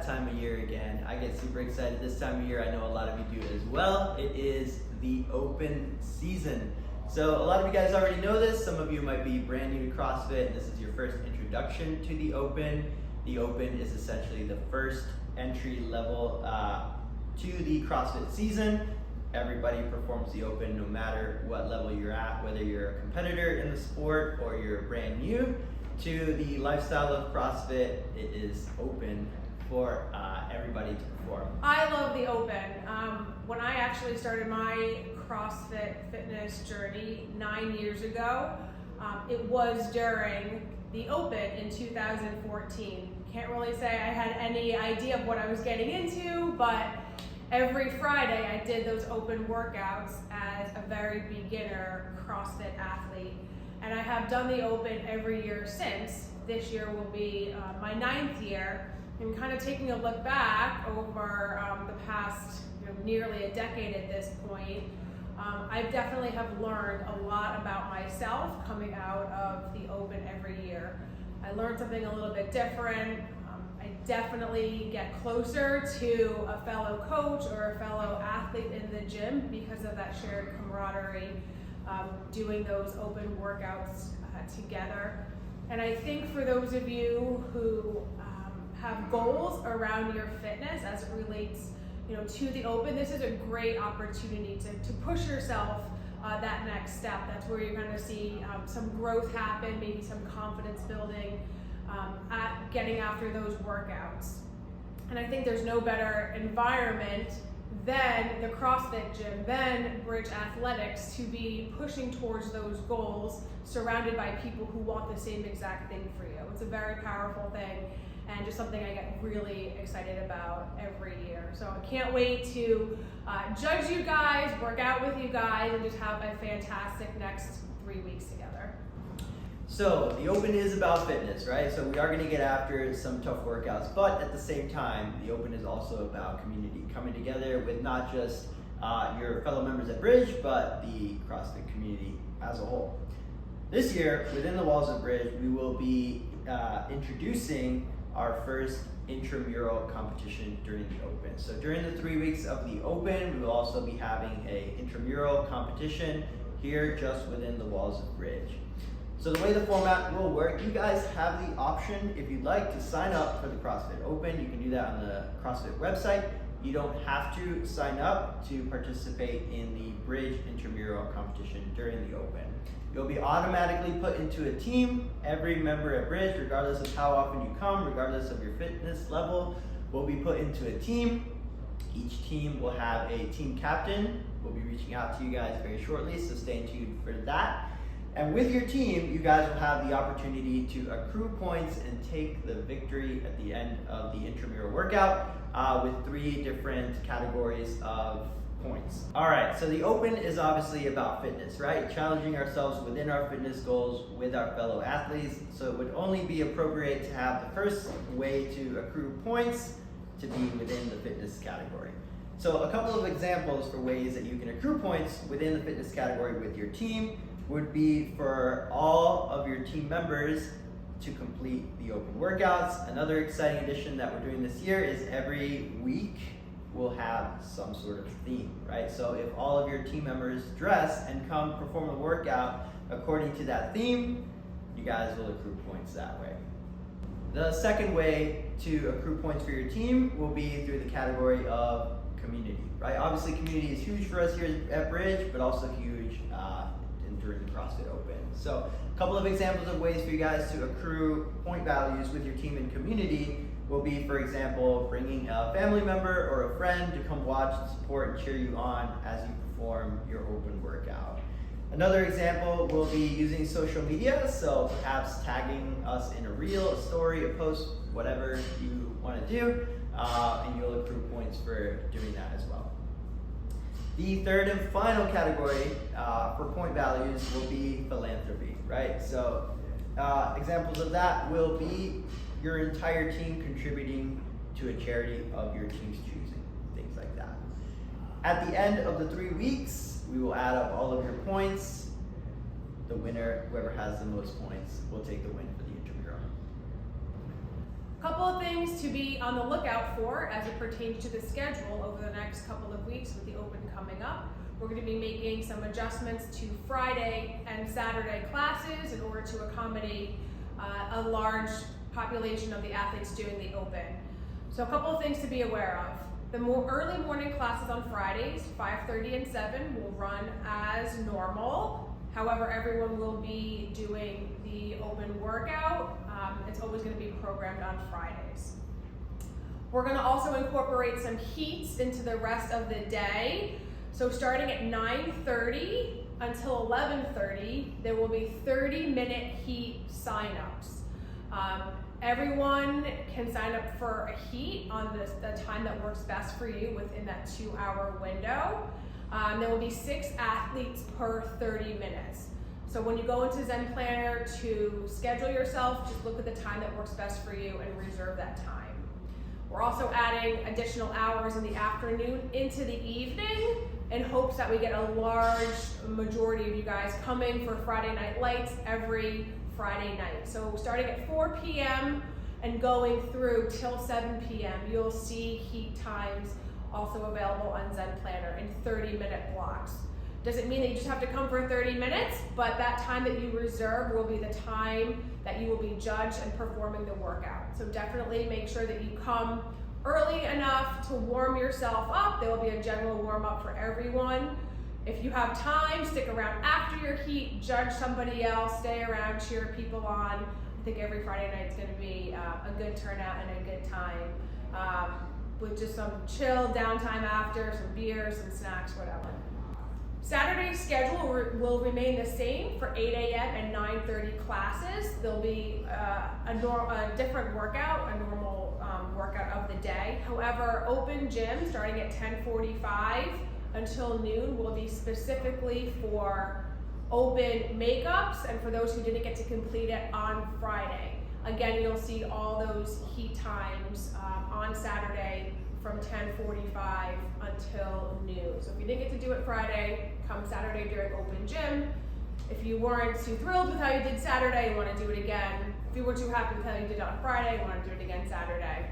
time of year again. I get super excited this time of year. I know a lot of you do as well. It is the open season. So a lot of you guys already know this. Some of you might be brand new to CrossFit. This is your first introduction to the open. The open is essentially the first entry level to the CrossFit season. Everybody performs the open no matter what level you're at, whether you're a competitor in the sport or you're brand new to the lifestyle of CrossFit. It is open for everybody to perform. I love the open. When I actually started my CrossFit fitness journey 9 years ago, it was during the open in 2014. Can't really say I had any idea of what I was getting into, but every Friday I did those open workouts as a very beginner CrossFit athlete. And I have done the open every year since. This year will be my 9th year. And kind of taking a look back over the past nearly a decade at this point, I definitely have learned a lot about myself coming out of the open every year. I learned something a little bit different. I definitely get closer to a fellow coach or a fellow athlete in the gym because of that shared camaraderie, doing those open workouts together. And I think for those of you who have goals around your fitness as it relates to the open, this is a great opportunity to push yourself that next step. That's where you're going to see some growth happen, maybe some confidence building at getting after those workouts. And I think there's no better environment than the CrossFit gym, than Bridge Athletics, to be pushing towards those goals surrounded by people who want the same exact thing for you. It's a very powerful thing and just something I get really excited about every year. So I can't wait to judge you guys, work out with you guys, and just have a fantastic next 3 weeks together. So the open is about fitness, right? So we are going to get after some tough workouts, but at the same time, the open is also about community, coming together with not just your fellow members at Bridge, but the CrossFit community as a whole. This year, within the walls of Bridge, we will be introducing our first intramural competition during the open. So during the 3 weeks of the open, we will also be having a intramural competition here just within the walls of Bridge. So the way the format will work, you guys have the option, if you'd like, to sign up for the CrossFit Open. You can do that on the CrossFit website. You don't have to sign up to participate in the Bridge intramural competition during the open. You'll be automatically put into a team. Every member at Bridge, regardless of how often you come, regardless of your fitness level, will be put into a team. Each team will have a team captain. We'll be reaching out to you guys very shortly, so stay tuned for that. And with your team, you guys will have the opportunity to accrue points and take the victory at the end of the intramural workout with 3 different categories of points. All right, so the open is obviously about fitness, right? Challenging ourselves within our fitness goals with our fellow athletes. So it would only be appropriate to have the first way to accrue points to be within the fitness category. So a couple of examples for ways that you can accrue points within the fitness category with your team would be for all of your team members to complete the open workouts. Another exciting addition that we're doing this year is every week we'll have some sort of theme, right? So if all of your team members dress and come perform a workout according to that theme, you guys will accrue points that way. The second way to accrue points for your team will be through the category of community, right? Obviously community is huge for us here at Bridge, but also huge during the CrossFit Open. So a couple of examples of ways for you guys to accrue point values with your team and community will be, for example, bringing a family member or a friend to come watch, support, and cheer you on as you perform your open workout. Another example will be using social media, so perhaps tagging us in a reel, a story, a post, whatever you want to do, and you'll accrue points for doing that as well. The third and final category for point values will be philanthropy, right? So examples of that will be your entire team contributing to a charity of your team's choosing, things like that. At the end of the 3 weeks, we will add up all of your points. The winner, whoever has the most points, will take the win for the intramural. A couple of things to be on the lookout for as it pertains to the schedule over the next couple of weeks with the Open coming up. We're going to be making some adjustments to Friday and Saturday classes in order to accommodate a large population of the athletes doing the Open. So a couple of things to be aware of. The early morning classes on Fridays, 5:30 and 7, will run as normal. However, everyone will be doing the Open workout. It's always going to be programmed on Fridays. We're going to also incorporate some heats into the rest of the day. So starting at 9:30 until 11:30, there will be 30-minute heat signups. Everyone can sign up for a heat on the time that works best for you within that 2-hour window. There will be 6 athletes per 30 minutes. So when you go into Zen Planner to schedule yourself, just look at the time that works best for you and reserve that time. We're also adding additional hours in the afternoon into the evening in hopes that we get a large majority of you guys coming for Friday Night Lights every Friday night. So starting at 4 p.m. and going through till 7 p.m., you'll see heat times also available on Zen Planner in 30-minute blocks. Doesn't mean that you just have to come for 30 minutes, but that time that you reserve will be the time that you will be judged and performing the workout. So definitely make sure that you come early enough to warm yourself up. There will be a general warm up for everyone. If you have time, stick around after your heat, judge somebody else, stay around, cheer people on. I think every Friday night is going to be a good turnout and a good time with just some chill downtime after, some beers, some snacks, whatever. Saturday's schedule will remain the same for 8 a.m. and 9:30 classes. There'll be a different workout, a normal workout of the day. However, Open Gym starting at 10:45 until noon will be specifically for Open makeups and for those who didn't get to complete it on Friday. Again, you'll see all those heat times on Saturday from 10:45 until noon. So if you didn't get to do it Friday, come Saturday during Open Gym. If you weren't too thrilled with how you did Saturday, you want to do it again. If you were too happy with how you did it on Friday, you want to do it again Saturday,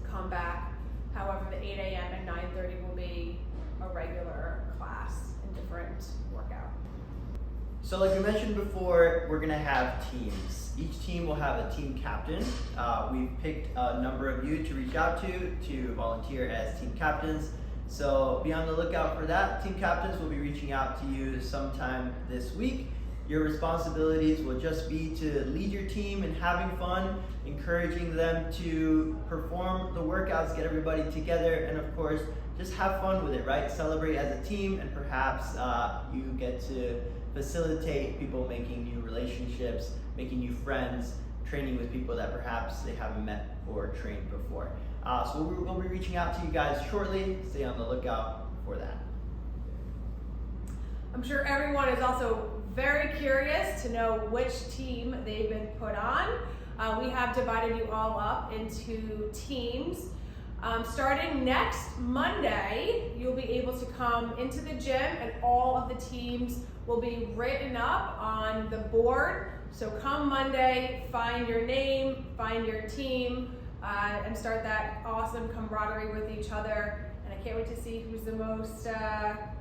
come back. However, the 8 a.m. and 9:30 will be a regular class and different workout. So like we mentioned before, we're gonna have teams. Each team will have a team captain. We've picked a number of you to reach out to volunteer as team captains. So be on the lookout for that. Team captains will be reaching out to you sometime this week. Your responsibilities will just be to lead your team in having fun, encouraging them to perform the workouts, get everybody together, and of course, just have fun with it, right? Celebrate as a team, and perhaps you get to facilitate people making new relationships, making new friends, training with people that perhaps they haven't met or trained before. So we'll be reaching out to you guys shortly. Stay on the lookout for that. I'm sure everyone is also very curious to know which team they've been put on. We have divided you all up into teams. Starting next Monday, you'll be able to come into the gym and all of the teams will be written up on the board. So come Monday, find your name, find your team, and start that awesome camaraderie with each other. And I can't wait to see who's the most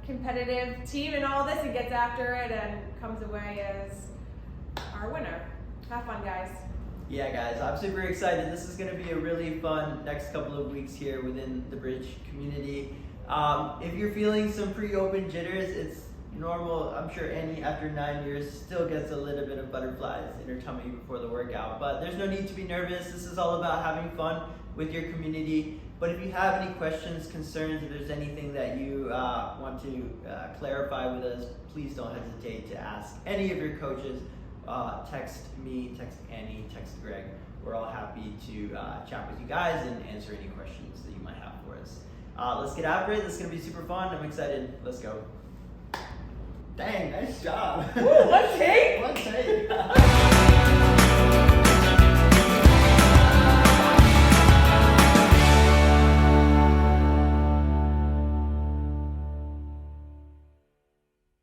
competitive team in all this and gets after it and comes away as our winner. Have fun, guys. Yeah, guys, I'm super excited. This is going to be a really fun next couple of weeks here within the Bridge community. If you're feeling some pre-open jitters, it's normal. I'm sure Annie, after 9 years, still gets a little bit of butterflies in her tummy before the workout. But there's no need to be nervous. This is all about having fun with your community. But if you have any questions, concerns, if there's anything that you want to clarify with us, please don't hesitate to ask any of your coaches. Text me, text Annie, text Greg. We're all happy to chat with you guys and answer any questions that you might have for us. Let's get after it. This is going to be super fun. I'm excited. Let's go. Dang, nice job. Ooh, one take? One take.